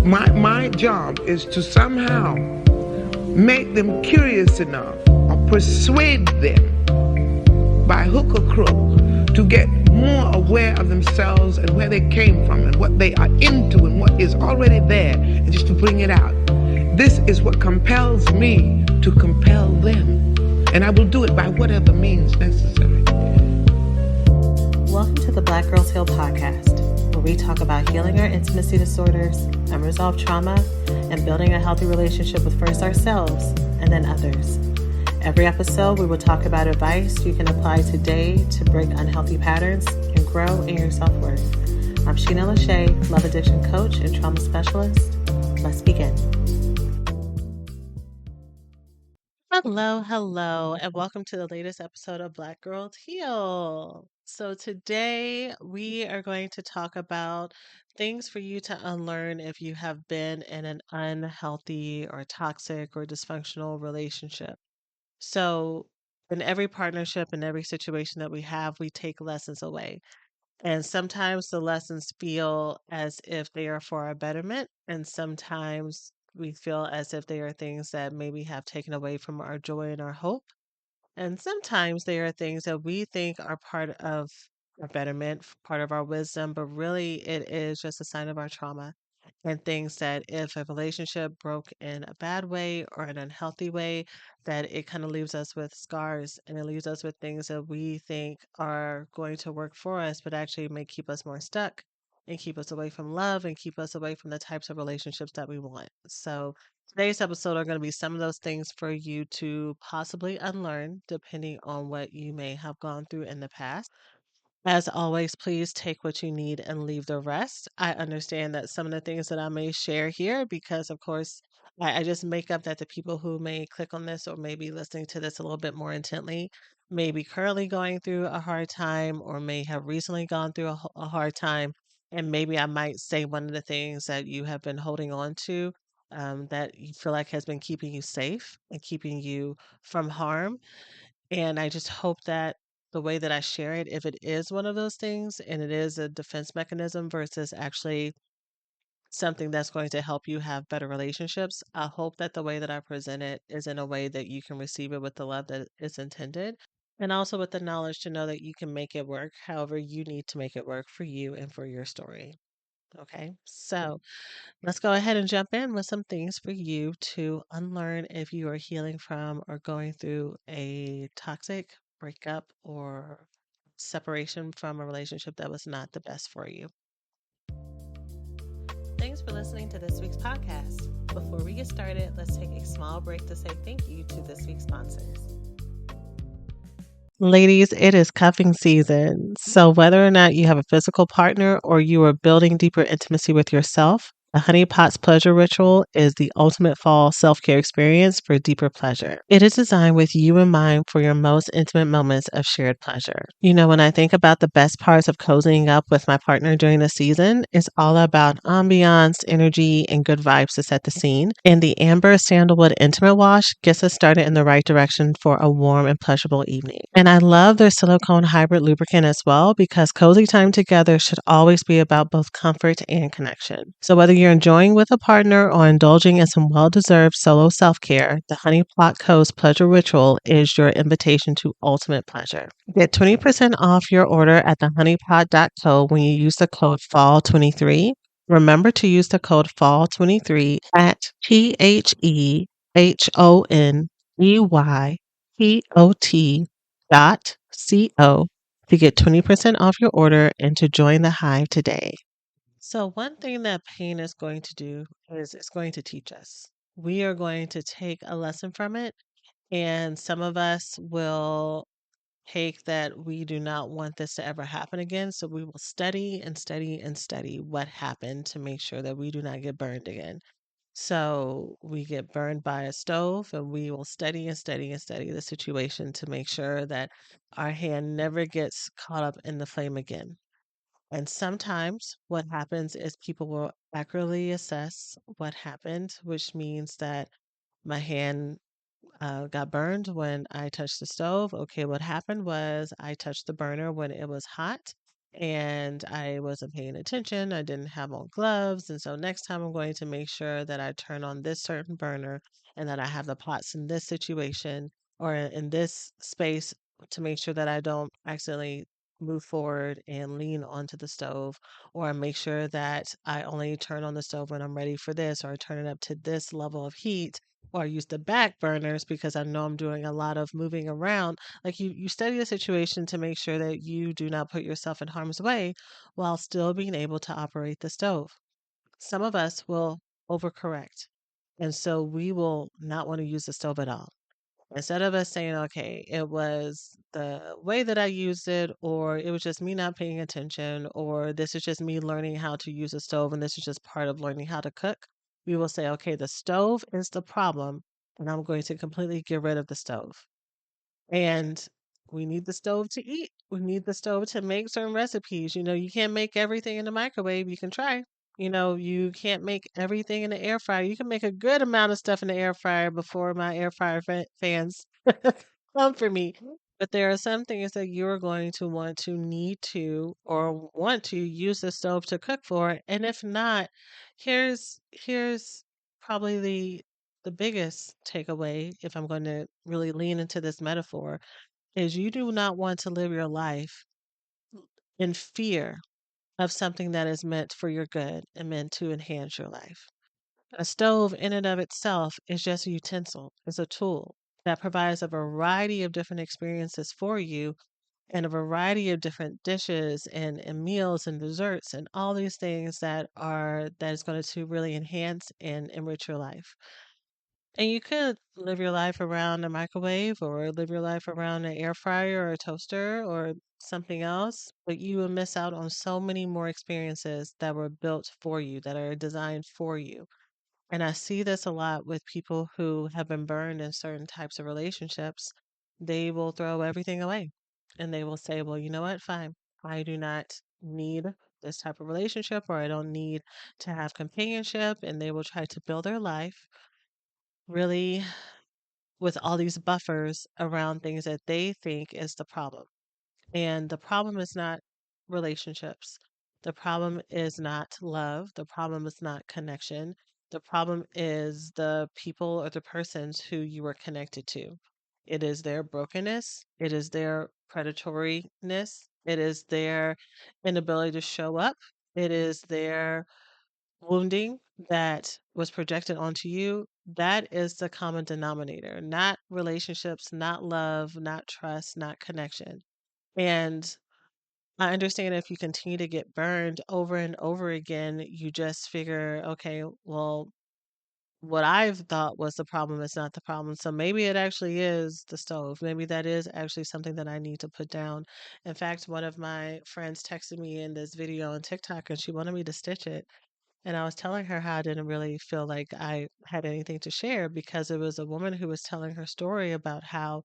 My job is to somehow make them curious enough or persuade them by hook or crook to get more aware of themselves and where they came from and what they are into and what is already there, and just to bring it out. This is what compels me to compel them, and I will do it by whatever means necessary. Welcome to the Black Girls Heal podcast, where we talk about healing our intimacy disorders, unresolved trauma, and building a healthy relationship with first ourselves and then others. Every episode, we will talk about advice you can apply today to break unhealthy patterns and grow in your self-worth. I'm Sheena Lachey, Love Addiction Coach and Trauma Specialist. Let's begin. Hello, and welcome to the latest episode of Black Girls Heal. So today we are going to talk about things for you to unlearn if you have been in an unhealthy or toxic or dysfunctional relationship. So in every partnership, in every situation that we have, we take lessons away. And sometimes the lessons feel as if they are for our betterment, and sometimes we feel as if they are things that maybe have taken away from our joy and our hope. And sometimes they are things that we think are part of our betterment, part of our wisdom, but really it is just a sign of our trauma and things that if a relationship broke in a bad way or an unhealthy way, that it kind of leaves us with scars and it leaves us with things that we think are going to work for us, but actually may keep us more stuck and keep us away from love and keep us away from the types of relationships that we want. So, today's episode are going to be some of those things for you to possibly unlearn, depending on what you may have gone through in the past. As always, please take what you need and leave the rest. I understand that some of the things that I may share here, because of course, I just make up that the people who may click on this or may be listening to this a little bit more intently may be currently going through a hard time or may have recently gone through a hard time. And maybe I might say one of the things that you have been holding on to that you feel like has been keeping you safe and keeping you from harm. And I just hope that the way that I share it, if it is one of those things and it is a defense mechanism versus actually something that's going to help you have better relationships, I hope that the way that I present it is in a way that you can receive it with the love that is intended. And also with the knowledge to know that you can make it work however you need to make it work for you and for your story. Okay. So let's go ahead and jump in with some things for you to unlearn if you are healing from or going through a toxic breakup or separation from a relationship that was not the best for you. Thanks for listening to this week's podcast. Before we get started, let's take a small break to say thank you to this week's sponsors. Ladies, it is cuffing season. So, whether or not you have a physical partner or you are building deeper intimacy with yourself, the Honey Pot's Pleasure Ritual is the ultimate fall self care experience for deeper pleasure. It is designed with you in mind for your most intimate moments of shared pleasure. You know, when I think about the best parts of cozying up with my partner during the season, it's all about ambiance, energy, and good vibes to set the scene. And the Amber Sandalwood Intimate Wash gets us started in the right direction for a warm and pleasurable evening. And I love their silicone hybrid lubricant as well because cozy time together should always be about both comfort and connection. So whether you're enjoying with a partner or indulging in some well-deserved solo self-care, the Honey Pot Co's Pleasure Ritual is your invitation to ultimate pleasure. Get 20% off your order at thehoneypot.co when you use the code FALL23. Remember to use the code FALL23 at THEHONEYPOT.co to get 20% off your order and to join the hive today. So, one thing that pain is going to do is it's going to teach us. We are going to take a lesson from it, and some of us will take that we do not want this to ever happen again. So, we will study and study and study what happened to make sure that we do not get burned again. So we get burned by a stove and we will study and study and study the situation to make sure that our hand never gets caught up in the flame again. And sometimes what happens is people will accurately assess what happened, which means that my hand got burned when I touched the stove. Okay, what happened was I touched the burner when it was hot. and I wasn't paying attention. I didn't have on gloves. And so next time I'm going to make sure that I turn on this certain burner and that I have the pots in this situation or in this space to make sure that I don't accidentally move forward and lean onto the stove, or make sure that I only turn on the stove when I'm ready for this, or I turn it up to this level of heat, or I use the back burners because I know I'm doing a lot of moving around. Like you study the situation to make sure that you do not put yourself in harm's way while still being able to operate the stove. Some of us will overcorrect. And so we will not want to use the stove at all. Instead of us saying, okay, it was the way that I used it, or it was just me not paying attention, or this is just me learning how to use a stove, and this is just part of learning how to cook, we will say, okay, the stove is the problem, and I'm going to completely get rid of the stove. And we need the stove to eat. We need the stove to make certain recipes. You can't make everything in the microwave. You can try. You can't make everything in the air fryer. You can make a good amount of stuff in the air fryer before my air fryer fans come for me. But there are some things that you're going to want to need to or want to use the stove to cook for. And if not, here's probably the biggest takeaway, if I'm going to really lean into this metaphor, is you do not want to live your life in fear of something that is meant for your good and meant to enhance your life. A stove, in and of itself, is just a utensil, it's a tool that provides a variety of different experiences for you and a variety of different dishes and meals and desserts and all these things that is going to really enhance and enrich your life. And you could live your life around a microwave or live your life around an air fryer or a toaster or something else, but you will miss out on so many more experiences that were built for you, that are designed for you. And I see this a lot with people who have been burned in certain types of relationships. They will throw everything away and they will say, well, you know what? Fine. I do not need this type of relationship, or I don't need to have companionship. And they will try to build their life really with all these buffers around things that they think is the problem. And the problem is not relationships. The problem is not love. The problem is not connection. The problem is the people or the persons who you were connected to. It is their brokenness. It is their predatoryness. It is their inability to show up. It is their wounding that was projected onto you. That is the common denominator, not relationships, not love, not trust, not connection. And I understand if you continue to get burned over and over again, you just figure, okay, well, what I've thought was the problem is not the problem. So maybe it actually is the stove. Maybe that is actually something that I need to put down. In fact, one of my friends texted me in this video on TikTok and she wanted me to stitch it. And I was telling her how I didn't really feel like I had anything to share because it was a woman who was telling her story about how,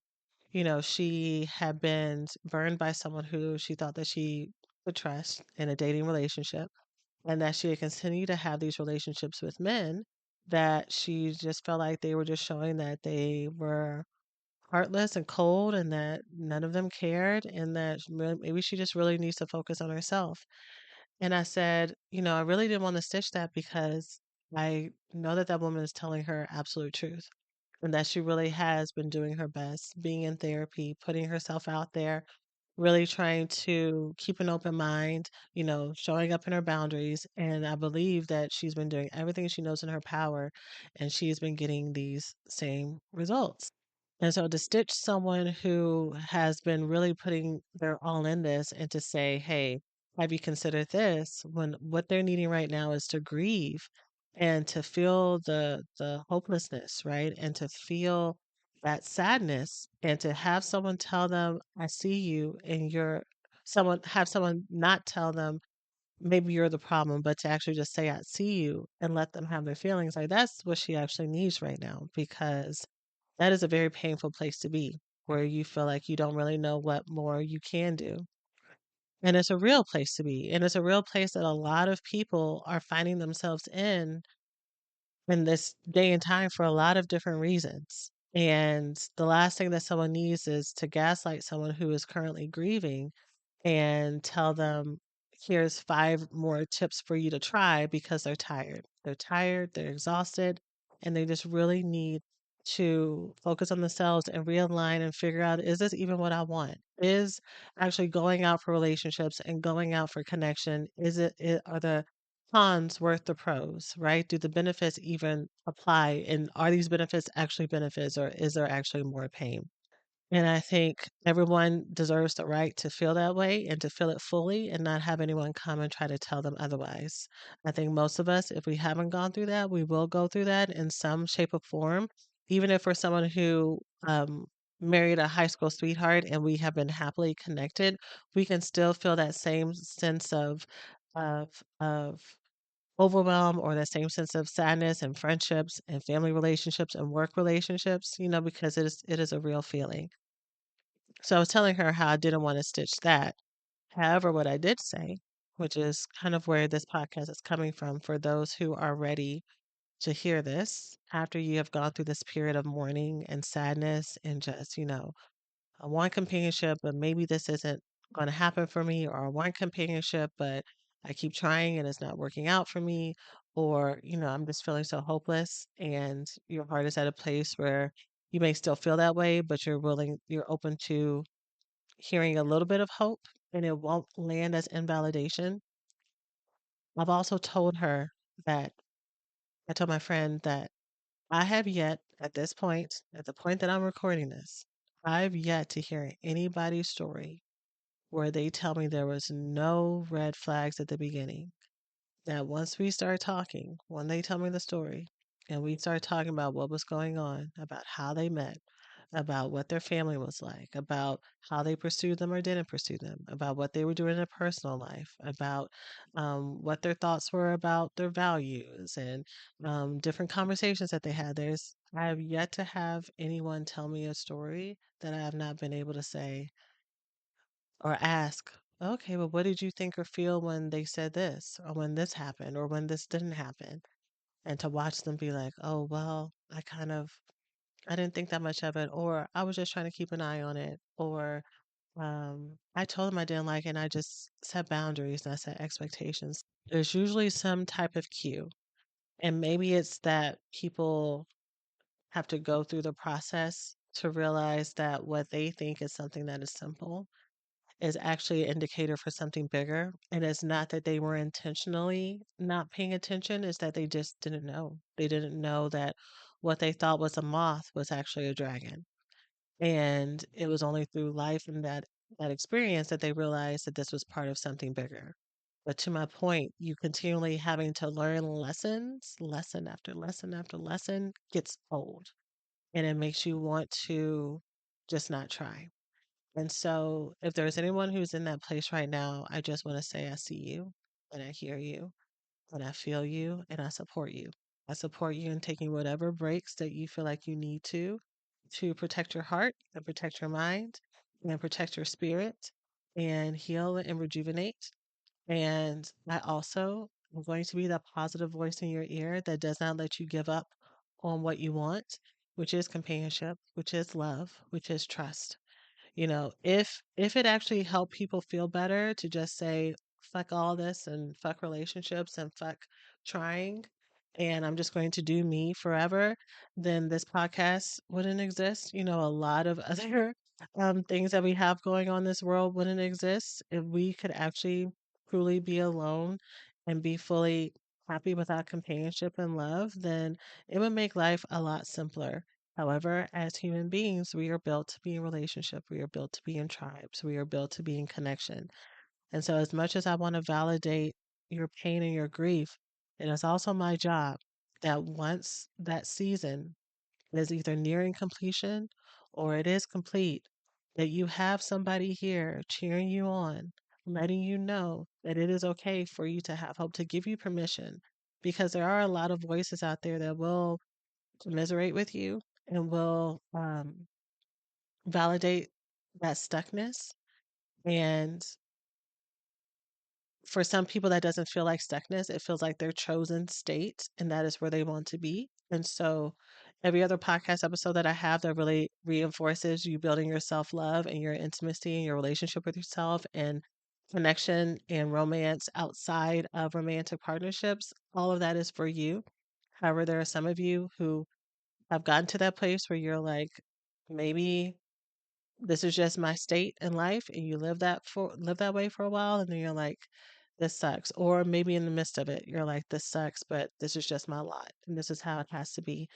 she had been burned by someone who she thought that she could trust in a dating relationship, and that she had continued to have these relationships with men that she just felt like they were just showing that they were heartless and cold and that none of them cared, and that maybe she just really needs to focus on herself. And I said, I really didn't want to stitch that because I know that that woman is telling her absolute truth and that she really has been doing her best, being in therapy, putting herself out there, really trying to keep an open mind, showing up in her boundaries. And I believe that she's been doing everything she knows in her power and she's been getting these same results. And so to stitch someone who has been really putting their all in this and to say, hey, have you considered this, when what they're needing right now is to grieve and to feel the hopelessness, right? And to feel that sadness and to have someone tell them, I see you, and someone not tell them maybe you're the problem, but to actually just say I see you and let them have their feelings. Like that's what she actually needs right now, because that is a very painful place to be, where you feel like you don't really know what more you can do. And it's a real place to be. And it's a real place that a lot of people are finding themselves in this day and time for a lot of different reasons. And the last thing that someone needs is to gaslight someone who is currently grieving and tell them, here's 5 more tips for you to try because they're tired. They're tired, they're exhausted, and they just really need to focus on themselves and realign and figure out, is this even what I want? Is actually going out for relationships and going out for connection, are the cons worth the pros, right? Do the benefits even apply? And are these benefits actually benefits, or is there actually more pain? And I think everyone deserves the right to feel that way and to feel it fully and not have anyone come and try to tell them otherwise. I think most of us, if we haven't gone through that, we will go through that in some shape or form. Even if we're someone who married a high school sweetheart and we have been happily connected, we can still feel that same sense of overwhelm, or that same sense of sadness and friendships and family relationships and work relationships, because it is a real feeling. So I was telling her how I didn't want to stitch that. However, what I did say, which is kind of where this podcast is coming from for those who are ready to hear this after you have gone through this period of mourning and sadness and just, I want companionship, but maybe this isn't going to happen for me, or I want companionship, but I keep trying and it's not working out for me, or, I'm just feeling so hopeless, and your heart is at a place where you may still feel that way, but you're open to hearing a little bit of hope and it won't land as invalidation. I've also told her that I told my friend that I have yet, at this point, at the point that I'm recording this, I've yet to hear anybody's story where they tell me there was no red flags at the beginning. That once we start talking, when they tell me the story, and we start talking about what was going on, about how they met, about what their family was like, about how they pursued them or didn't pursue them, about what they were doing in their personal life, about what their thoughts were about their values, and different conversations that they had. I have yet to have anyone tell me a story that I have not been able to say or ask, okay, well, what did you think or feel when they said this, or when this happened, or when this didn't happen? And to watch them be like, oh, well, I didn't think that much of it, or I was just trying to keep an eye on it, or I told them I didn't like it and I just set boundaries and I set expectations. There's usually some type of cue. And maybe it's that people have to go through the process to realize that what they think is something that is simple is actually an indicator for something bigger. And it's not that they were intentionally not paying attention, it's that they just didn't know. They didn't know that what they thought was a moth was actually a dragon. And it was only through life and that experience that they realized that this was part of something bigger. But to my point, you continually having to learn lessons, lesson after lesson after lesson gets old. And it makes you want to just not try. And so, if there's anyone who's in that place right now, I just want to say I see you and I hear you and I feel you and I support you. I support you in taking whatever breaks that you feel like you need to protect your heart and protect your mind and protect your spirit and heal and rejuvenate. And I also am going to be that positive voice in your ear that does not let you give up on what you want, which is companionship, which is love, which is trust. If it actually helped people feel better to just say fuck all this and fuck relationships and fuck trying, and I'm just going to do me forever, then this podcast wouldn't exist. A lot of other things that we have going on in this world wouldn't exist if we could actually truly be alone and be fully happy without companionship and love. Then it would make life a lot simpler. However, as human beings, we are built to be in relationship. We are built to be in tribes. We are built to be in connection. And so, as much as I want to validate your pain and your grief, it is also my job that once that season is either nearing completion or it is complete, that you have somebody here cheering you on, letting you know that it is okay for you to have hope, to give you permission. Because there are a lot of voices out there that will commiserate with you and will validate that stuckness. And for some people, that doesn't feel like stuckness. It feels like their chosen state, and that is where they want to be. And so every other podcast episode that I have that really reinforces you building your self love and your intimacy and your relationship with yourself and connection and romance outside of romantic partnerships, all of that is for you. However, there are some of you who have gotten to that place where you're like, maybe this is just my state in life, and you live that way for a while, and then you're like, this sucks. Or maybe in the midst of it, you're like, this sucks, but this is just my lot, and this is how it has to be.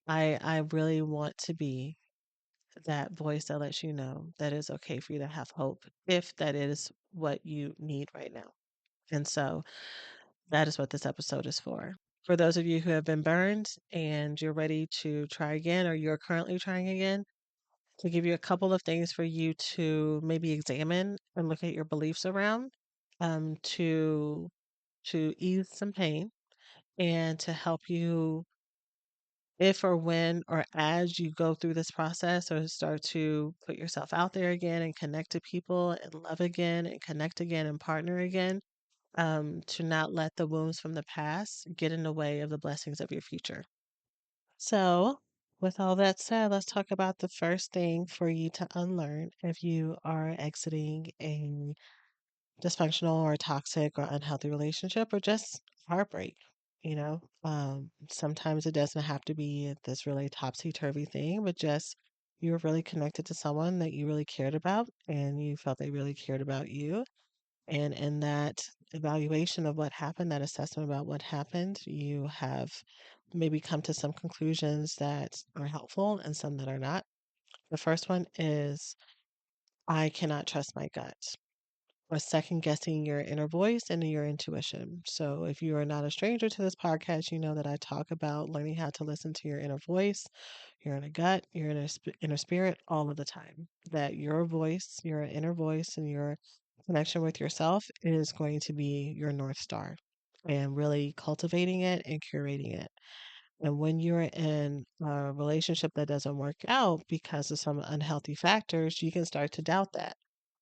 I really want to be that voice that lets you know that it's okay for you to have hope if that is what you need right now. And so that is what this episode is for. For those of you who have been burned and you're ready to try again or you're currently trying again, to give you a couple of things for you to maybe examine and look at your beliefs around, to ease some pain and to help you if or when or as you go through this process or start to put yourself out there again and connect to people and love again and connect again and partner again, to not let the wounds from the past get in the way of the blessings of your future. So, with all that said, let's talk about the first thing for you to unlearn if you are exiting a dysfunctional or toxic or unhealthy relationship or just heartbreak. Sometimes it doesn't have to be this really topsy-turvy thing, but just you were really connected to someone that you really cared about and you felt they really cared about you. And in that evaluation of what happened, that assessment about what happened, you have maybe come to some conclusions that are helpful and some that are not. The first one is I cannot trust my gut or second guessing your inner voice and your intuition. So, if you are not a stranger to this podcast, you know that I talk about learning how to listen to your inner voice, your inner gut, your inner spirit all of the time. That your voice, your inner voice, and your connection with yourself is going to be your North Star and really cultivating it and curating it. And when you're in a relationship that doesn't work out because of some unhealthy factors, you can start to doubt that.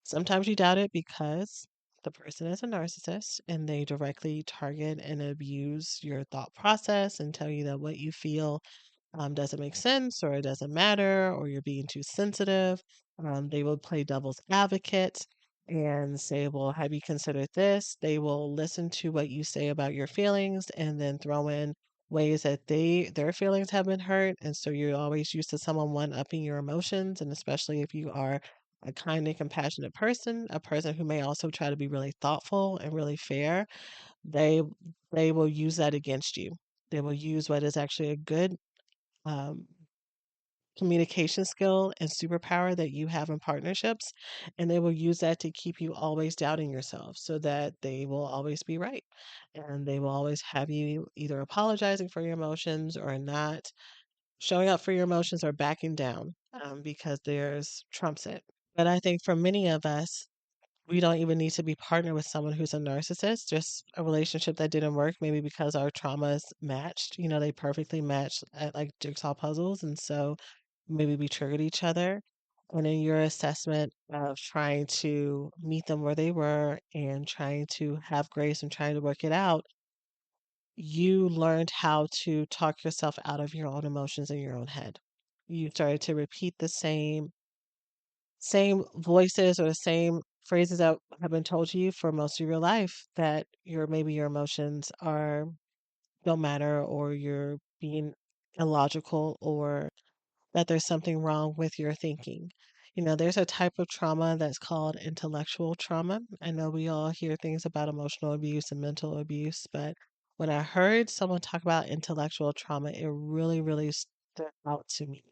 Sometimes you doubt it because the person is a narcissist and they directly target and abuse your thought process and tell you that what you feel doesn't make sense or it doesn't matter or you're being too sensitive. They will play devil's advocate and say, well, have you considered this? They will listen to what you say about your feelings and then throw in ways that their feelings have been hurt. And so you're always used to someone one upping your emotions. And especially if you are a kind and compassionate person, a person who may also try to be really thoughtful and really fair, they they will use that against you. They will use what is actually a good um, communication skill and superpower that you have in partnerships, and they will use that to keep you always doubting yourself so that they will always be right. And they will always have you either apologizing for your emotions or not showing up for your emotions or backing down because there's trumps it. But I think for many of us, we don't even need to be partnered with someone who's a narcissist, just a relationship that didn't work, maybe because our traumas matched. They perfectly matched at like jigsaw puzzles. And so maybe we triggered each other. And in your assessment of trying to meet them where they were and trying to have grace and trying to work it out, you learned how to talk yourself out of your own emotions in your own head. You started to repeat the same voices or the same phrases that have been told to you for most of your life that your emotions are don't matter or you're being illogical or that there's something wrong with your thinking. There's a type of trauma that's called intellectual trauma. I know we all hear things about emotional abuse and mental abuse, but when I heard someone talk about intellectual trauma, it really, really stood out to me.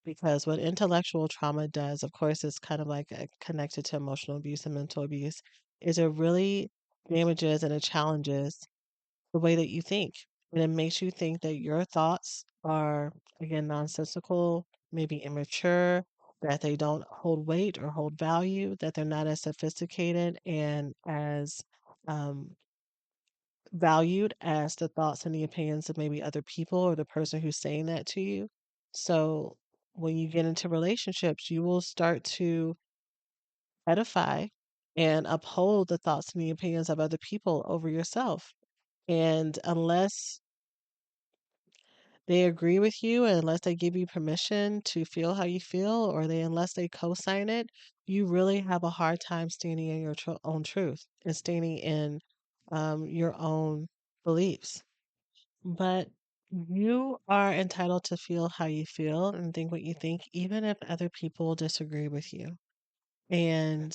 Because what intellectual trauma does, of course, is kind of like connected to emotional abuse and mental abuse, is it really damages and it challenges the way that you think. And it makes you think that your thoughts are, again, nonsensical, maybe immature, that they don't hold weight or hold value, that they're not as sophisticated and as um, valued as the thoughts and the opinions of maybe other people or the person who's saying that to you. So when you get into relationships, you will start to edify and uphold the thoughts and the opinions of other people over yourself. And unless they agree with you, and unless they give you permission to feel how you feel, or unless they co-sign it, you really have a hard time standing in your own truth and standing in your own beliefs. But you are entitled to feel how you feel and think what you think, even if other people disagree with you. And,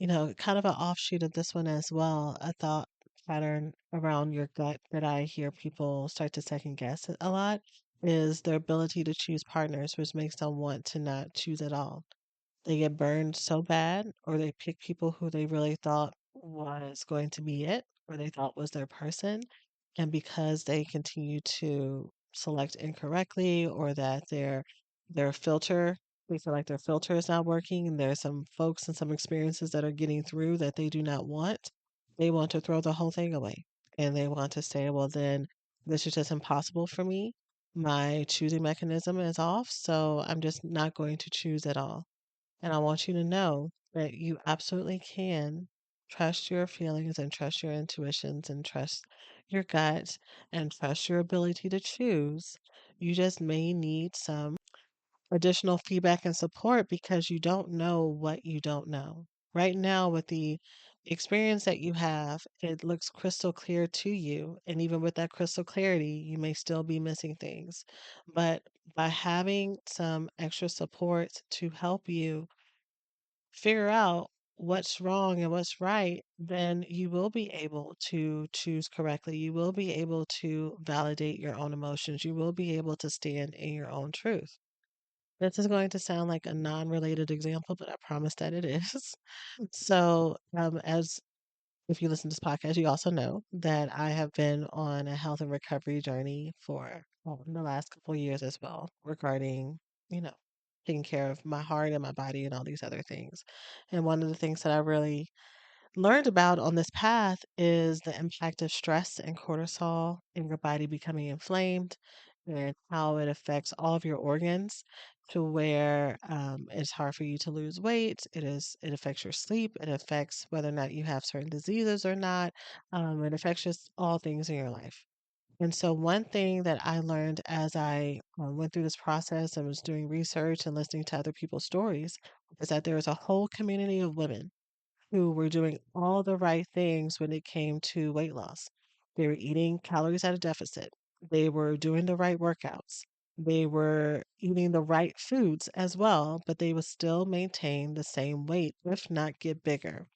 kind of an offshoot of this one as well, a thought pattern around your gut that I hear people start to second guess a lot is their ability to choose partners, which makes them want to not choose at all. They get burned so bad, or they pick people who they really thought was going to be it, or they thought was their person. And because they continue to select incorrectly, or that their filter, they feel like their filter is not working, and there's some folks and some experiences that are getting through that they do not want, they want to throw the whole thing away. And they want to say, well, then this is just impossible for me. My choosing mechanism is off, so I'm just not going to choose at all. And I want you to know that you absolutely can trust your feelings and trust your intuitions and trust your gut and trust your ability to choose. You just may need some additional feedback and support because you don't know what you don't know. Right now, with the experience that you have, it looks crystal clear to you. And even with that crystal clarity, you may still be missing things. But by having some extra support to help you figure out what's wrong and what's right, then you will be able to choose correctly. You will be able to validate your own emotions. You will be able to stand in your own truth. This is going to sound like a non related example, but I promise that it is. So, as if you listen to this podcast, you also know that I have been on a health and recovery journey for the last couple of years as well, regarding, you know, taking care of my heart and my body and all these other things. And one of the things that I really learned about on this path is the impact of stress and cortisol in your body becoming inflamed and how it affects all of your organs to where it's hard for you to lose weight. It affects your sleep. It affects whether or not you have certain diseases or not. It affects just all things in your life. And so one thing that I learned as I went through this process and was doing research and listening to other people's stories is that there is a whole community of women who were doing all the right things when it came to weight loss. They were eating calories at a deficit. They were doing the right workouts. They were eating the right foods as well, but they would still maintain the same weight, if not get bigger.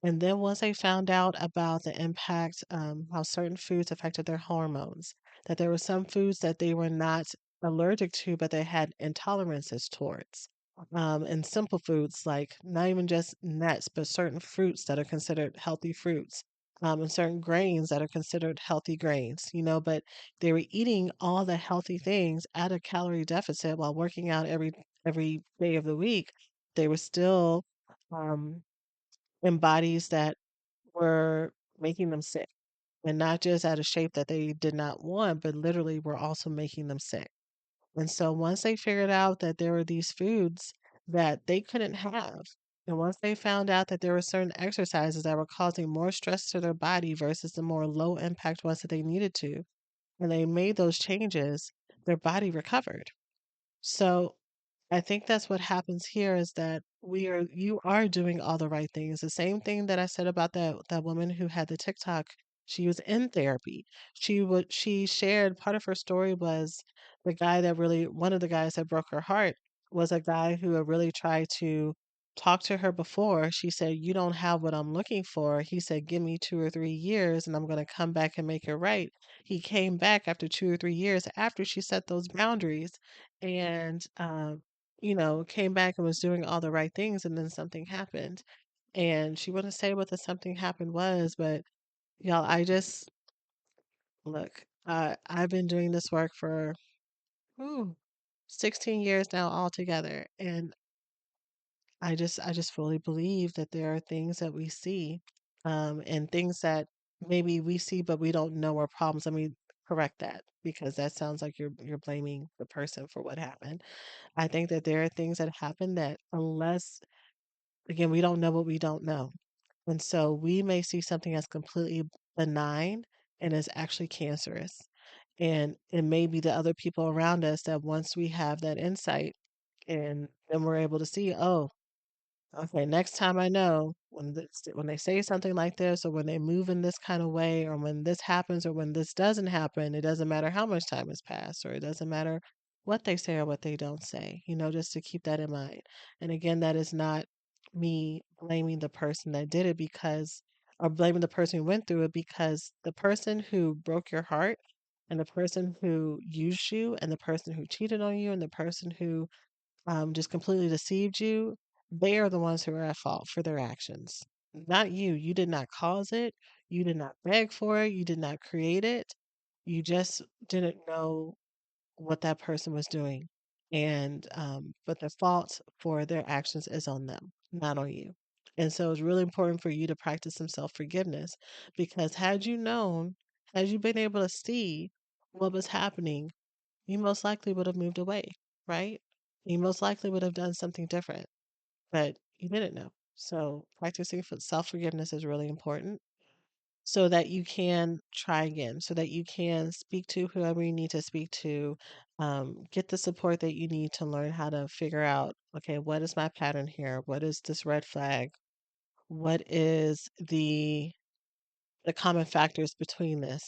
And then once they found out about the impact, how certain foods affected their hormones, that there were some foods that they were not allergic to, but they had intolerances towards. And simple foods like not even just nuts, but certain fruits that are considered healthy fruits, and certain grains that are considered healthy grains, but they were eating all the healthy things at a calorie deficit while working out every day of the week. They were still um, in bodies that were making them sick, and not just at a shape that they did not want, but literally were also making them sick. And so once they figured out that there were these foods that they couldn't have, and once they found out that there were certain exercises that were causing more stress to their body versus the more low impact ones that they needed to, and they made those changes, their body recovered. So I think that's what happens here is that you are doing all the right things. The same thing that I said about that woman who had the TikTok. She was in therapy. She shared part of her story was one of the guys that broke her heart was a guy who had really tried to talk to her before. She said, "You don't have what I'm looking for." He said, "Give me 2 or 3 years and I'm gonna come back and make it right." He came back after 2 or 3 years after she set those boundaries and came back and was doing all the right things, and then something happened. And she wouldn't say what the something happened was, but y'all, I just look, I've been doing this work for ooh, 16 years now altogether, and I just fully believe that there are things that we see, and things that maybe we see but we don't know are problems. Let me correct that because that sounds like you're blaming the person for what happened. I think that there are things that happen that unless, again, we don't know what we don't know. And so we may see something as completely benign and is actually cancerous. And it may be the other people around us that once we have that insight and then we're able to see, oh, okay, next time I know when they say something like this, or when they move in this kind of way, or when this happens, or when this doesn't happen, it doesn't matter how much time has passed, or it doesn't matter what they say or what they don't say, just to keep that in mind. And again, that is not me blaming the person that did it because, or blaming the person who went through it, because the person who broke your heart and the person who used you and the person who cheated on you and the person who just completely deceived you, they are the ones who are at fault for their actions. Not you. You did not cause it. You did not beg for it. You did not create it. You just didn't know what that person was doing. But the fault for their actions is on them, not on you. And so it's really important for you to practice some self forgiveness because had you been able to see what was happening, you most likely would have moved away, right? You most likely would have done something different, but you didn't know. So practicing self forgiveness is really important so that you can try again, so that you can speak to whoever you need to speak to, get the support that you need to learn how to figure out, okay, what is my pattern here? What is this red flag? What is the common factors between this?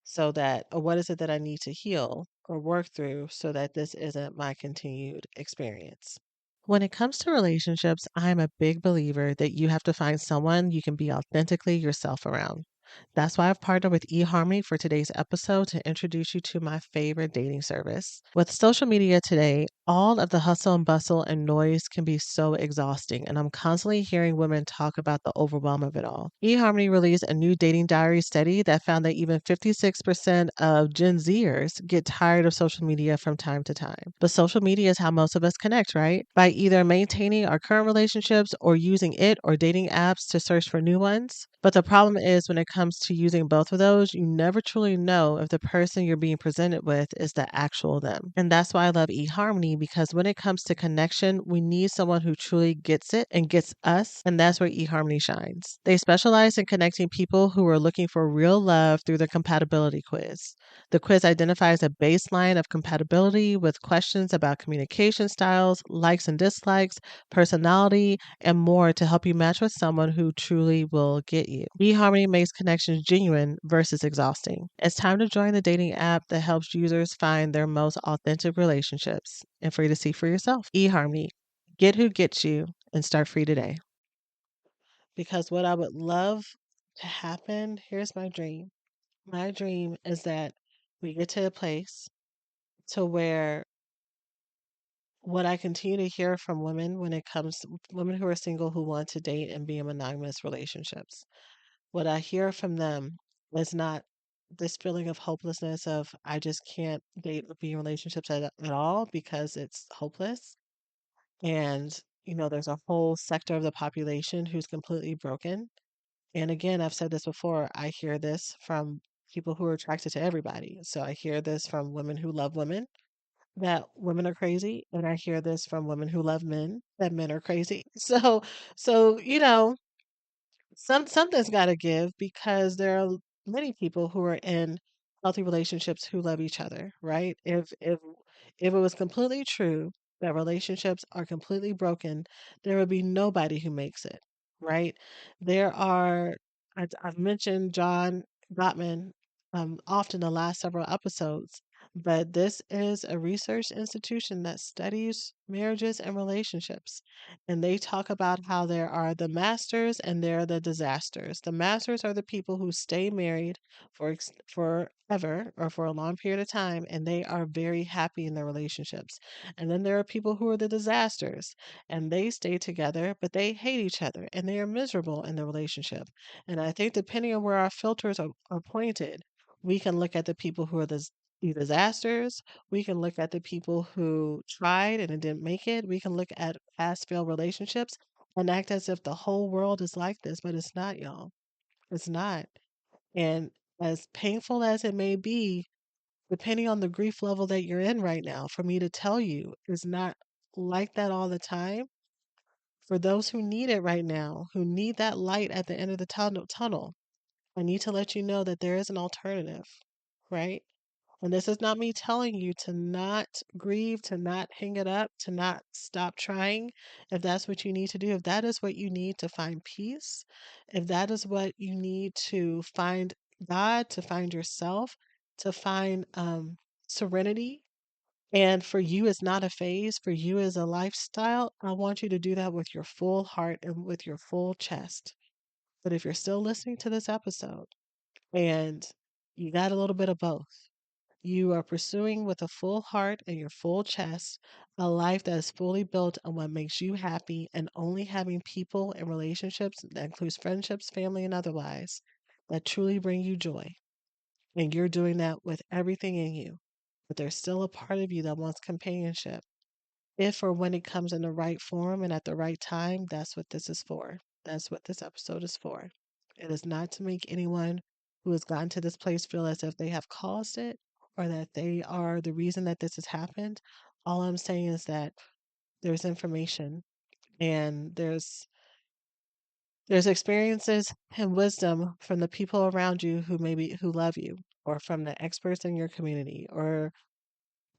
So that, or what is it that I need to heal or work through so that this isn't my continued experience? When it comes to relationships, I'm a big believer that you have to find someone you can be authentically yourself around. That's why I've partnered with eHarmony for today's episode to introduce you to my favorite dating service. With social media today, all of the hustle and bustle and noise can be so exhausting, and I'm constantly hearing women talk about the overwhelm of it all. eHarmony released a new dating diary study that found that even 56% of Gen Zers get tired of social media from time to time. But social media is how most of us connect, right? By either maintaining our current relationships or using it or dating apps to search for new ones. But the problem is when it comes to using both of those, you never truly know if the person you're being presented with is the actual them. And that's why I love eHarmony because when it comes to connection, we need someone who truly gets it and gets us, and that's where eHarmony shines. They specialize in connecting people who are looking for real love through the compatibility quiz. The quiz identifies a baseline of compatibility with questions about communication styles, likes and dislikes, personality, and more to help you match with someone who truly will get you. eHarmony makes connections genuine versus exhausting. It's time to join the dating app that helps users find their most authentic relationships and for you to see for yourself. eHarmony. Get who gets you and start free today. Because what I would love to happen, here's my dream. My dream is that we get to a place to where what I continue to hear from women when it comes to women who are single who want to date and be in monogamous relationships, what I hear from them is not this feeling of hopelessness of I just can't date or be in relationships at all because it's hopeless. And, there's a whole sector of the population who's completely broken. And again, I've said this before, I hear this from people who are attracted to everybody. So I hear this from women who love women that women are crazy, and I hear this from women who love men that men are crazy. So something's got to give because there are many people who are in healthy relationships who love each other, right? If it was completely true that relationships are completely broken, there would be nobody who makes it, right? There are I've mentioned John Gottman often the last several episodes, but this is a research institution that studies marriages and relationships. And they talk about how there are the masters and there are the disasters. The masters are the people who stay married forever or for a long period of time, and they are very happy in their relationships. And then there are people who are the disasters, and they stay together, but they hate each other and they are miserable in the relationship. And I think depending on where our filters are pointed, we can look at the people who are the disasters. We can look at the people who tried and it didn't make it. We can look at past failed relationships and act as if the whole world is like this, but it's not, y'all. It's not. And as painful as it may be, depending on the grief level that you're in right now, for me to tell you is not like that all the time. For those who need it right now, who need that light at the end of the tunnel, I need to let you know that there is an alternative, right? And this is not me telling you to not grieve, to not hang it up, to not stop trying. If that's what you need to do, if that is what you need to find peace, if that is what you need to find God, to find yourself, to find serenity, and for you, it's not a phase, for you is a lifestyle, I want you to do that with your full heart and with your full chest. But if you're still listening to this episode and you got a little bit of both, you are pursuing with a full heart and your full chest a life that is fully built on what makes you happy and only having people and relationships that includes friendships, family, and otherwise that truly bring you joy. And you're doing that with everything in you. But there's still a part of you that wants companionship. If or when it comes in the right form and at the right time, that's what this is for. That's what this episode is for. It is not to make anyone who has gotten to this place feel as if they have caused it or that they are the reason that this has happened. All I'm saying is that there's information and there's experiences and wisdom from the people around you who love you, or from the experts in your community, or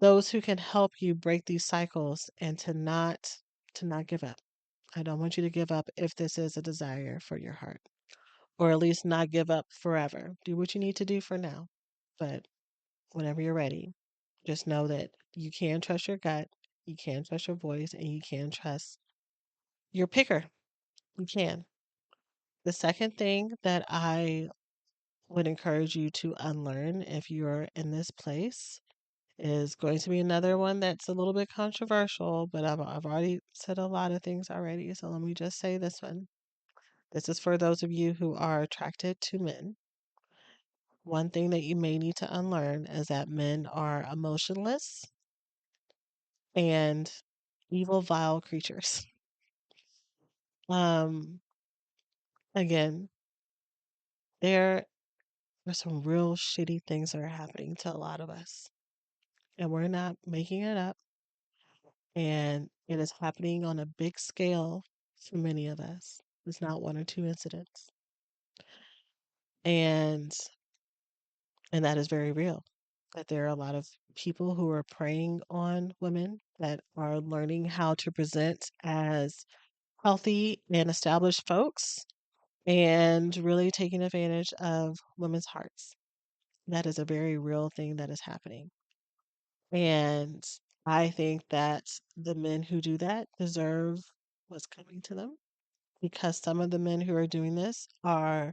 those who can help you break these cycles and to not give up. I don't want you to give up if this is a desire for your heart, or at least not give up forever. Do what you need to do for now, but whenever you're ready, just know that you can trust your gut, you can trust your voice, and you can trust your picker. You can. The second thing that I would encourage you to unlearn if you're in this place is going to be another one that's a little bit controversial, but I've already said a lot of things already. So let me just say this one. This is for those of you who are attracted to men. One thing that you may need to unlearn is that men are emotionless and evil, vile creatures. Um, again, there are some real shitty things that are happening to a lot of us, and we're not making it up. And it is happening on a big scale for many of us. It's not one or two incidents. And and that is very real. That there are a lot of people who are preying on women that are learning how to present as healthy and established folks and really taking advantage of women's hearts. That is a very real thing that is happening. And I think that the men who do that deserve what's coming to them, because some of the men who are doing this are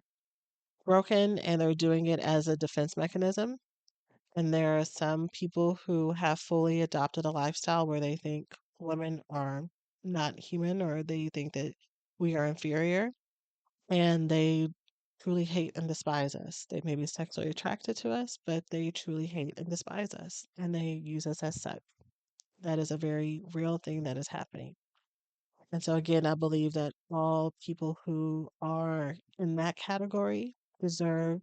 broken and they're doing it as a defense mechanism. And there are some people who have fully adopted a lifestyle where they think women are not human, or they think that we are inferior, and they truly hate and despise us. They may be sexually attracted to us, but they truly hate and despise us, and they use us as such. That is a very real thing that is happening. And so, again, I believe that all people who are in that category deserve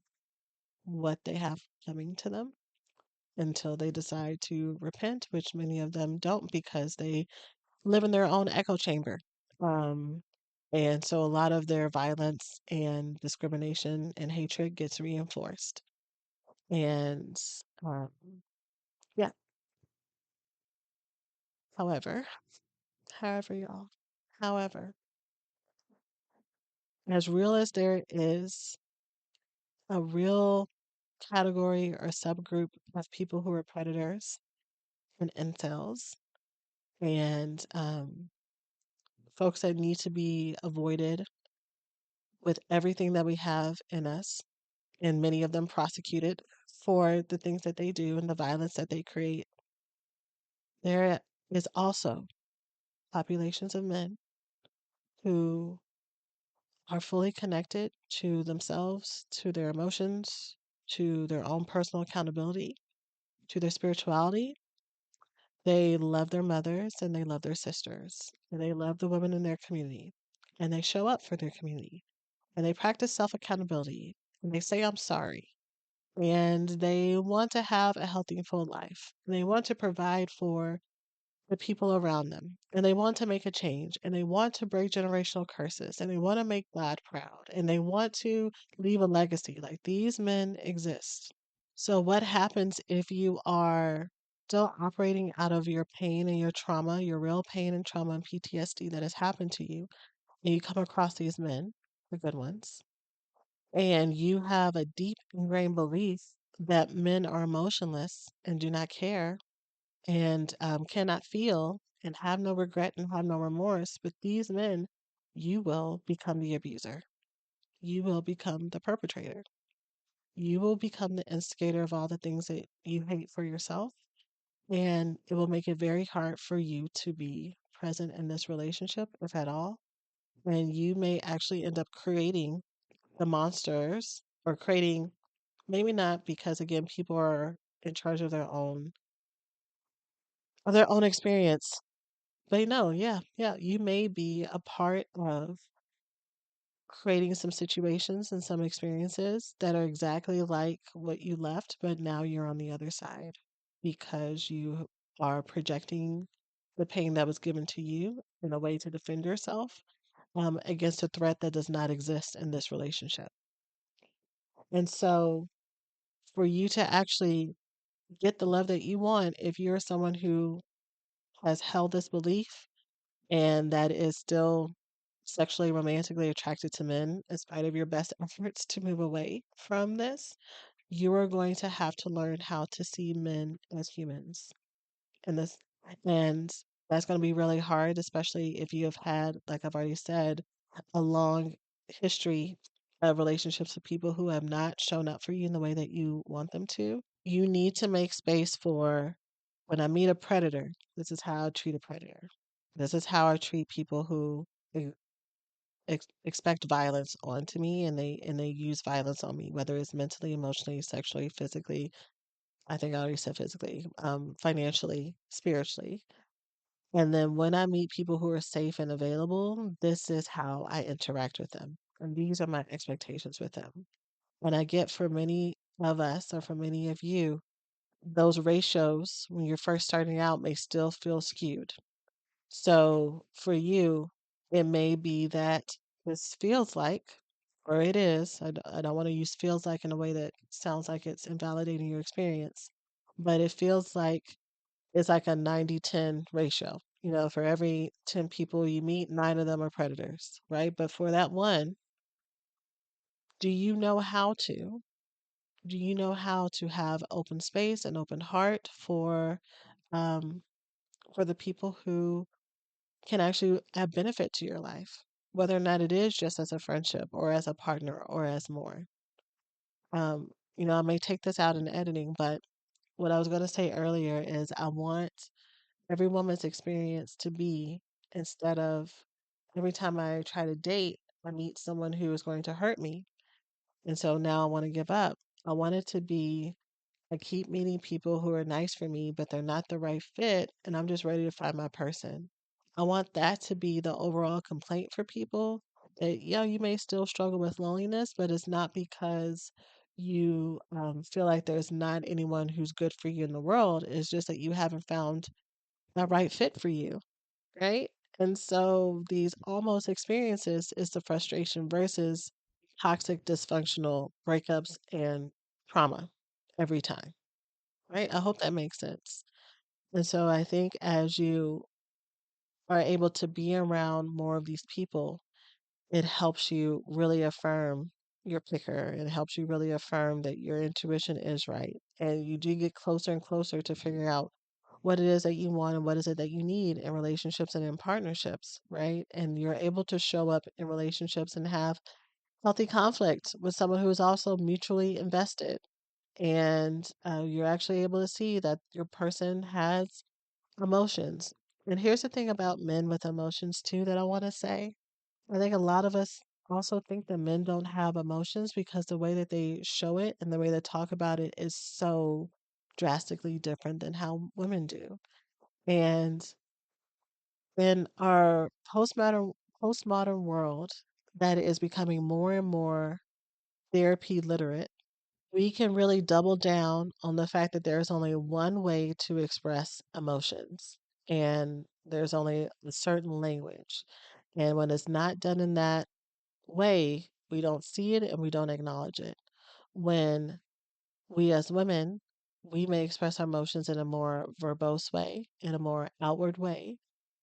what they have coming to them until they decide to repent, which many of them don't because they live in their own echo chamber. Um, and so a lot of their violence and discrimination and hatred gets reinforced. And um, yeah, however, y'all, however, as real as there is a real category or subgroup of people who are predators and incels and folks that need to be avoided with everything that we have in us, and many of them prosecuted for the things that they do and the violence that they create. There is also populations of men who are fully connected to themselves, to their emotions, to their own personal accountability, to their spirituality. They love their mothers and they love their sisters, and they love the women in their community, and they show up for their community, and they practice self accountability, and they say, I'm sorry. And they want to have a healthy and full life. And they want to provide for the people around them. And they want to make a change. And they want to break generational curses. And they want to make God proud. And they want to leave a legacy. Like, these men exist. So, what happens if you are still operating out of your pain and your trauma, your real pain and trauma and PTSD that has happened to you, and you come across these men, the good ones, and you have a deep ingrained belief that men are emotionless and do not care and cannot feel and have no regret and have no remorse, with these men, you will become the abuser. You will become the perpetrator. You will become the instigator of all the things that you hate for yourself. And it will make it very hard for you to be present in this relationship, if at all. And you may actually end up creating the monsters or creating, maybe not because, again, people are in charge of their own experience. But no, yeah, yeah, you may be a part of creating some situations and some experiences that are exactly like what you left, but now you're on the other side because you are projecting the pain that was given to you in a way to defend yourself against a threat that does not exist in this relationship. And so, for you to actually get the love that you want, if you're someone who has held this belief and that is still sexually romantically attracted to men in spite of your best efforts to move away from this, you are going to have to learn how to see men as humans. And this and that's going to be really hard, especially if you have had, like I've already said, a long history of relationships with people who have not shown up for you in the way that you want them to. You need to make space for, when I meet a predator, this is how I treat a predator. This is how I treat people who expect violence onto me, and they use violence on me, whether it's mentally, emotionally, sexually, physically. I think I already said physically, financially, spiritually. And then when I meet people who are safe and available, this is how I interact with them. And these are my expectations with them. And I get, for many of us, or for many of you, those ratios when you're first starting out may still feel skewed. So for you, it may be that this feels like, or it is, I don't want to use feels like in a way that sounds like it's invalidating your experience, but it feels like it's like a 90-10 ratio. You know, for every 10 people you meet, nine of them are predators, right? But for that one, do you know how to? Do you know how to have open space and open heart um, for the people who can actually add benefit to your life, whether or not it is just as a friendship or as a partner or as more. I may take this out in editing, but what I was going to say earlier is I want every woman's experience to be, instead of every time I try to date, I meet someone who is going to hurt me. And so now I want to give up. I want it to be, I keep meeting people who are nice for me, but they're not the right fit, and I'm just ready to find my person. I want that to be the overall complaint for people. That, yeah, you may still struggle with loneliness, but it's not because you feel like there's not anyone who's good for you in the world. It's just that you haven't found the right fit for you, right? And so these almost experiences is the frustration versus toxic, dysfunctional breakups and trauma every time, right? I hope that makes sense. And so I think as you are able to be around more of these people, it helps you really affirm your picker. It helps you really affirm that your intuition is right. And you do get closer and closer to figuring out what it is that you want and what is it that you need in relationships and in partnerships, right? And you're able to show up in relationships and have healthy conflict with someone who is also mutually invested. And you're actually able to see that your person has emotions. And here's the thing about men with emotions, too, that I want to say. I think a lot of us also think that men don't have emotions because the way that they show it and the way they talk about it is so drastically different than how women do. And in our postmodern world that is becoming more and more therapy literate, we can really double down on the fact that there's only one way to express emotions, and there's only a certain language. And when it's not done in that way, we don't see it and we don't acknowledge it. When We as women, we may express our emotions in a more verbose way, in a more outward way,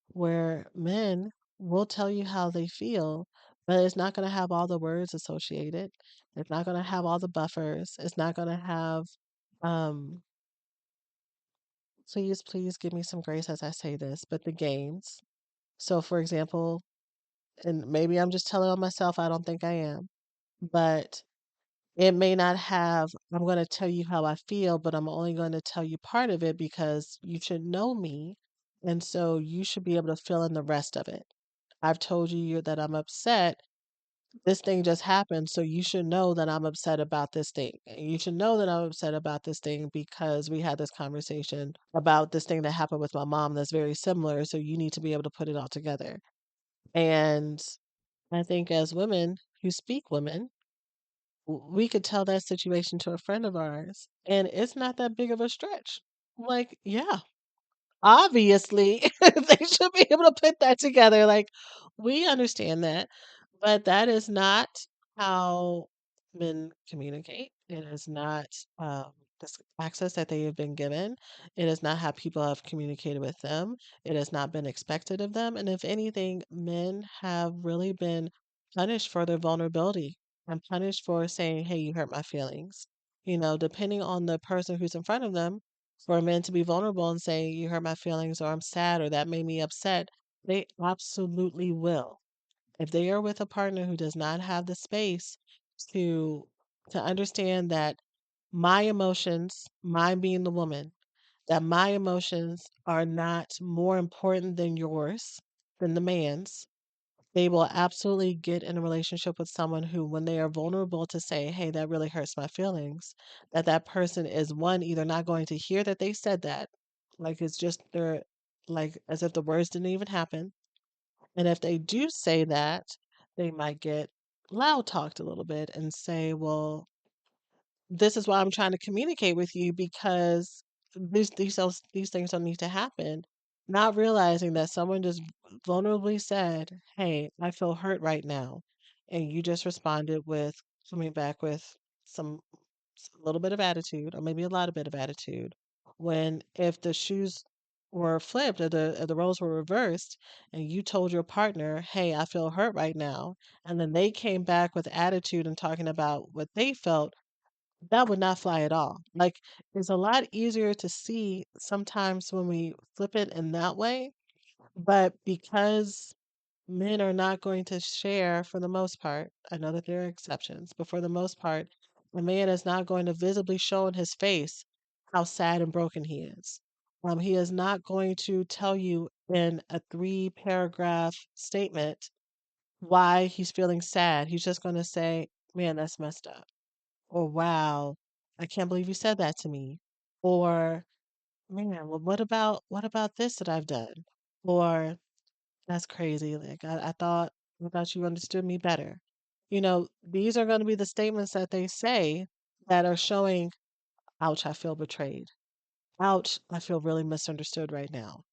where men will tell you how they feel, but it's not going to have all the words associated. It's not going to have all the buffers. It's not going to have, um, please give me some grace as I say this, but the games. So, for example, and maybe I'm just telling on myself, I don't think I am, but it may not have, I'm going to tell you how I feel, but I'm only going to tell you part of it because you should know me. And so you should be able to fill in the rest of it. I've told you that I'm upset. This thing just happened, so you should know that I'm upset about this thing. And you should know that I'm upset about this thing because we had this conversation about this thing that happened with my mom that's very similar. So you need to be able to put it all together. And I think as women who speak women, we could tell that situation to a friend of ours, and it's not that big of a stretch. Like, yeah, obviously, they should be able to put that together. Like, we understand that, but that is not how men communicate. It is not this access that they have been given. It is not how people have communicated with them. It has not been expected of them. And if anything, men have really been punished for their vulnerability and punished for saying, hey, you hurt my feelings. You know, depending on the person who's in front of them, for a man to be vulnerable and say, you hurt my feelings, or I'm sad, or that made me upset, they absolutely will. If they are with a partner who does not have the space to understand that my emotions, mine being the woman, that my emotions are not more important than yours, than the man's, they will absolutely get in a relationship with someone who, when they are vulnerable to say, hey, that really hurts my feelings, that that person is one, either not going to hear that they said that, like it's just they're like as if the words didn't even happen. And if they do say that, they might get loud talked a little bit and say, well, this is why I'm trying to communicate with you because these things don't need to happen. Not realizing that someone just vulnerably said, "Hey, I feel hurt right now," and you just responded with coming back with some a little bit of attitude, or maybe a lot of bit of attitude. When if the shoes were flipped, or the roles were reversed, and you told your partner, "Hey, I feel hurt right now," and then they came back with attitude and talking about what they felt, that would not fly at all. Like, it's a lot easier to see sometimes when we flip it in that way, but because men are not going to share for the most part, I know that there are exceptions, but for the most part, a man is not going to visibly show in his face how sad and broken he is. He is not going to tell you in a three-paragraph statement why he's feeling sad. He's just going to say, man, that's messed up. Or wow, I can't believe you said that to me. Or man, well, what about this that I've done? Or that's crazy. Like I thought you understood me better. You know, these are going to be the statements that they say that are showing, ouch, I feel betrayed. Ouch, I feel really misunderstood right now.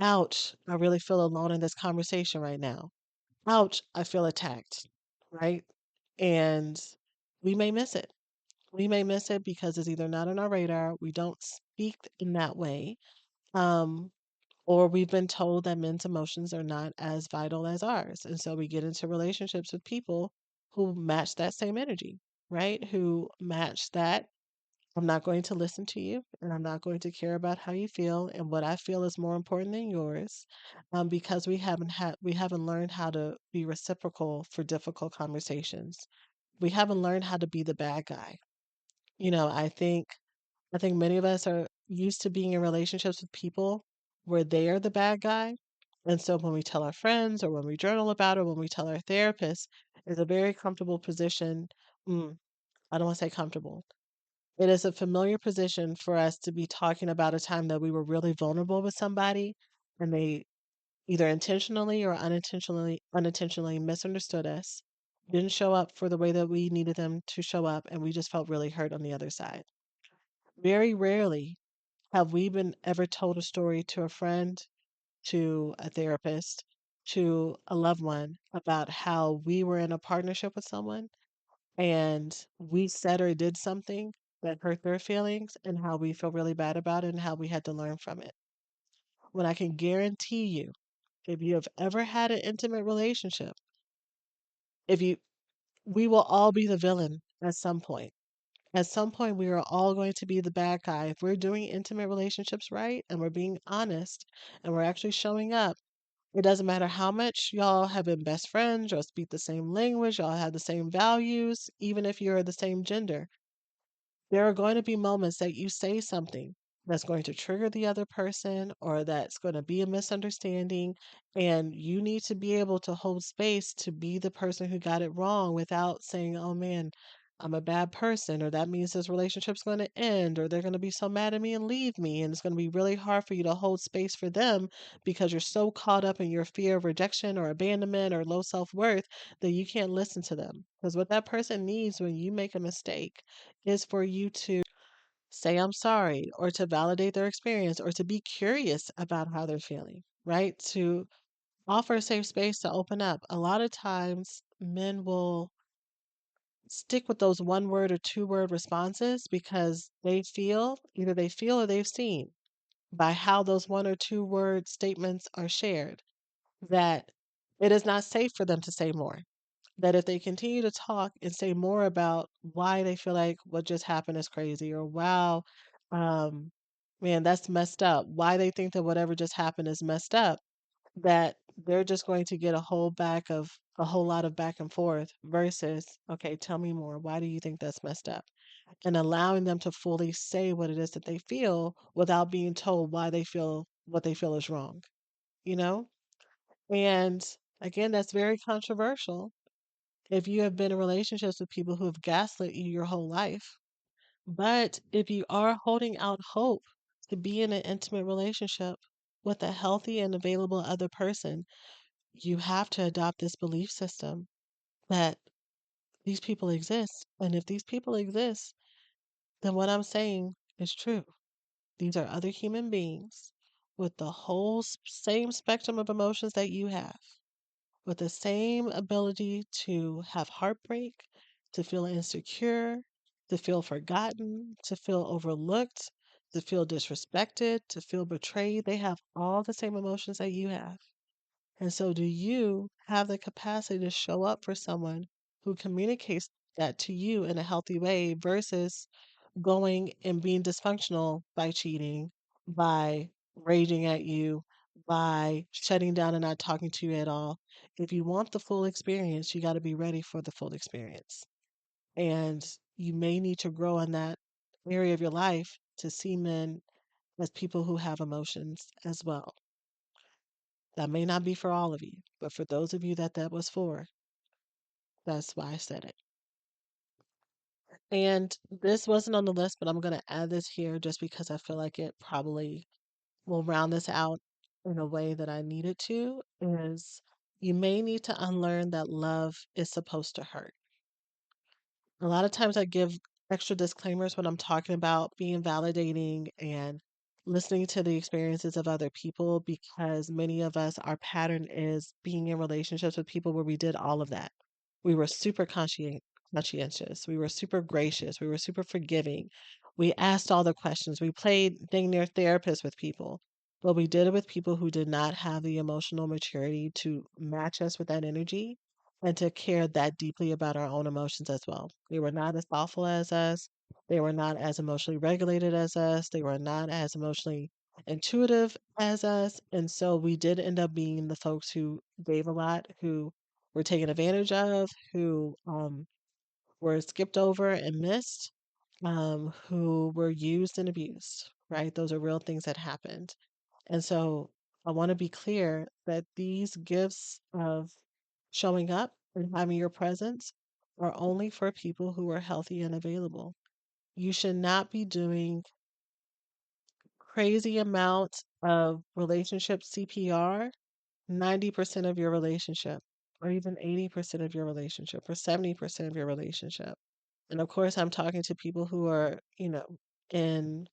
Ouch, I really feel alone in this conversation right now. Ouch, I feel attacked. Right? And we may miss it. We may miss it because it's either not on our radar, we don't speak in that way, um, or we've been told that men's emotions are not as vital as ours. And so we get into relationships with people who match that same energy, right? Who match that. I'm not going to listen to you and I'm not going to care about how you feel. And what I feel is more important than yours, because we haven't learned how to be reciprocal for difficult conversations. We haven't learned how to be the bad guy. You know, I think many of us are used to being in relationships with people where they are the bad guy. And so when we tell our friends or when we journal about it, when we tell our therapist, it's a very comfortable position. Mm, I don't want to say comfortable. It is a familiar position for us to be talking about a time that we were really vulnerable with somebody and they either intentionally or unintentionally misunderstood us, didn't show up for the way that we needed them to show up, and we just felt really hurt on the other side. Very rarely have we been ever told a story to a friend, to a therapist, to a loved one about how we were in a partnership with someone and we said or did something. that hurt their feelings and how we feel really bad about it and how we had to learn from it. When I can guarantee you, if you have ever had an intimate relationship, if you we will all be the villain at some point. At some point, we are all going to be the bad guy. If we're doing intimate relationships right and we're being honest and we're actually showing up, it doesn't matter how much y'all have been best friends, y'all speak the same language, y'all have the same values, even if you're the same gender. There are going to be moments that you say something that's going to trigger the other person or that's going to be a misunderstanding. And you need to be able to hold space to be the person who got it wrong without saying, oh man, I'm a bad person, or that means this relationship's going to end, or they're going to be so mad at me and leave me. And it's going to be really hard for you to hold space for them because you're so caught up in your fear of rejection or abandonment or low self worth that you can't listen to them. Because what that person needs when you make a mistake is for you to say I'm sorry or to validate their experience or to be curious about how they're feeling, right? To offer a safe space to open up. A lot of times men will stick with those one word or two word responses because either they feel or they've seen by how those one or two word statements are shared that it is not safe for them to say more, that if they continue to talk and say more about why they feel like what just happened is crazy, or wow, um, man, that's messed up, why they think that whatever just happened is messed up, that they're just going to get a whole lot of back and forth versus, okay, tell me more. Why do you think that's messed up? And allowing them to fully say what it is that they feel without being told why they feel what they feel is wrong, you know? And again, that's very controversial if you have been in relationships with people who have gaslit you your whole life. But if you are holding out hope to be in an intimate relationship with a healthy and available other person, you have to adopt this belief system that these people exist. And if these people exist, then what I'm saying is true. These are other human beings with the whole same spectrum of emotions that you have, with the same ability to have heartbreak, to feel insecure, to feel forgotten, to feel overlooked, to feel disrespected, to feel betrayed. They have all the same emotions that you have. And so, do you have the capacity to show up for someone who communicates that to you in a healthy way versus going and being dysfunctional by cheating, by raging at you, by shutting down and not talking to you at all? If you want the full experience, you got to be ready for the full experience. And you may need to grow in that area of your life to see men as people who have emotions as well. That may not be for all of you, but for those of you that that was for, that's why I said it. And this wasn't on the list, but I'm going to add this here just because I feel like it probably will round this out in a way that I need it to. Is you may need to unlearn that love is supposed to hurt. A lot of times I give extra disclaimers when I'm talking about being validating and listening to the experiences of other people because many of us, our pattern is being in relationships with people where we did all of that. We were super conscientious. We were super gracious. We were super forgiving. We asked all the questions. We played dang near therapist with people. But we did it with people who did not have the emotional maturity to match us with that energy and to care that deeply about our own emotions as well. They were not as thoughtful as us. They were not as emotionally regulated as us. They were not as emotionally intuitive as us. And so we did end up being the folks who gave a lot, who were taken advantage of, who were skipped over and missed, who were used and abused, right? Those are real things that happened. And so I want to be clear that these gifts of showing up and having your presence are only for people who are healthy and available. You should not be doing crazy amounts of relationship CPR 90% of your relationship, or even 80% of your relationship, or 70% of your relationship. And of course, I'm talking to people who are, in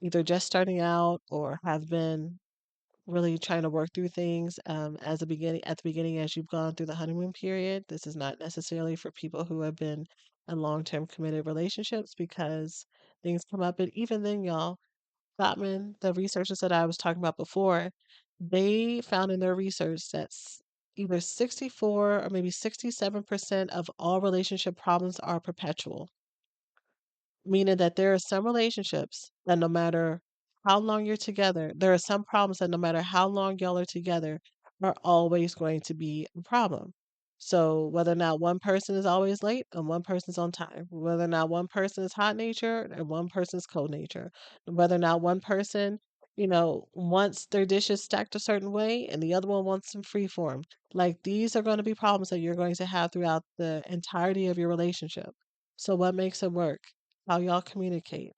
either just starting out or have been really trying to work through things as a beginning at the beginning as you've gone through the honeymoon period. This is not necessarily for people who have been and long-term committed relationships because things come up. And even then, y'all, Gottman, the researchers that I was talking about before, they found in their research that either 64 or maybe 67% of all relationship problems are perpetual, meaning that there are some relationships that no matter how long you're together, there are some problems that no matter how long y'all are together are always going to be a problem. So whether or not one person is always late and one person's on time, whether or not one person is hot nature and one person's cold nature, whether or not one person, wants their dishes stacked a certain way and the other one wants them free form. Like these are going to be problems that you're going to have throughout the entirety of your relationship. So what makes it work? How y'all communicate,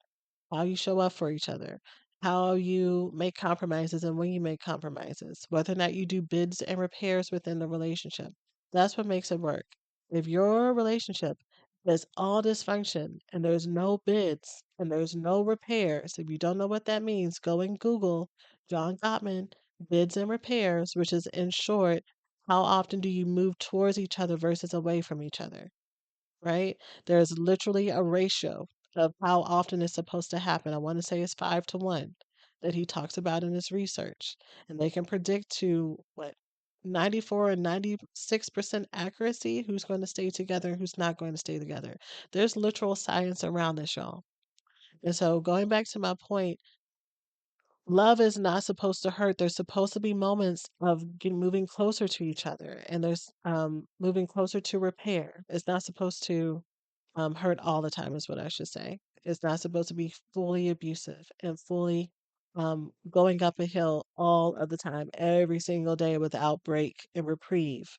how you show up for each other, how you make compromises and when you make compromises, whether or not you do bids and repairs within the relationship. That's what makes it work. If your relationship is all dysfunction and there's no bids and there's no repairs, if you don't know what that means, go and Google John Gottman bids and repairs, which is in short, how often do you move towards each other versus away from each other? Right? There's literally a ratio of how often it's supposed to happen. I want to say it's 5 to 1 that he talks about in his research. And they can predict to what 94 and 96% accuracy who's going to stay together and who's not going to stay together. There's literal science around this, y'all. And so going back to my point, love is not supposed to hurt. There's supposed to be moments of moving closer to each other, and there's moving closer to repair. It's not supposed to hurt all the time, is what I should say. It's not supposed to be fully abusive and fully going up a hill all of the time, every single day without break and reprieve.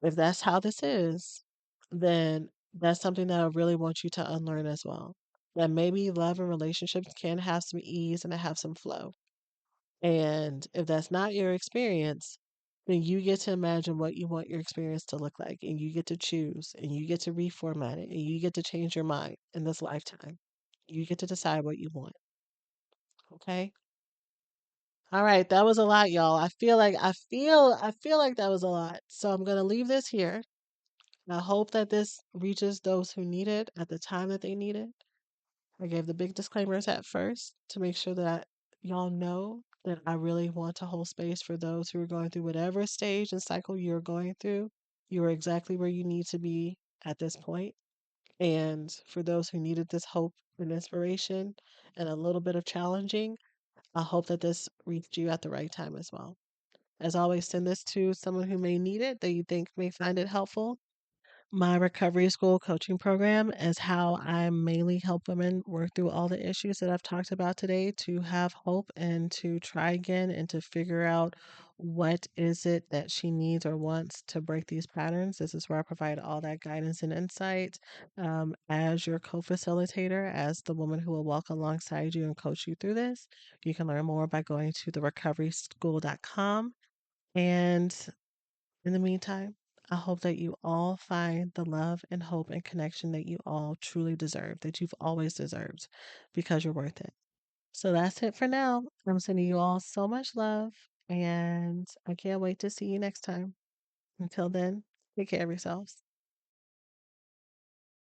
If that's how this is, then that's something that I really want you to unlearn as well. That maybe love and relationships can have some ease and have some flow. And if that's not your experience, then you get to imagine what you want your experience to look like, and you get to choose, and you get to reformat it, and you get to change your mind in this lifetime. You get to decide what you want. Okay? All right, that was a lot, y'all. I feel like that was a lot. So I'm gonna leave this here. I hope that this reaches those who need it at the time that they need it. I gave the big disclaimers at first to make sure that y'all know that I really want to hold space for those who are going through whatever stage and cycle you're going through. You are exactly where you need to be at this point. And for those who needed this hope and inspiration and a little bit of challenging, I hope that this reached you at the right time as well. As always, send this to someone who may need it that you think may find it helpful. My recovery school coaching program is how I mainly help women work through all the issues that I've talked about today to have hope and to try again and to figure out what is it that she needs or wants to break these patterns. This is where I provide all that guidance and insight as your co-facilitator, as the woman who will walk alongside you and coach you through this. You can learn more by going to therecoveryschool.com. And in the meantime, I hope that you all find the love and hope and connection that you all truly deserve, that you've always deserved, because you're worth it. So that's it for now. I'm sending you all so much love, and I can't wait to see you next time. Until then, take care of yourselves.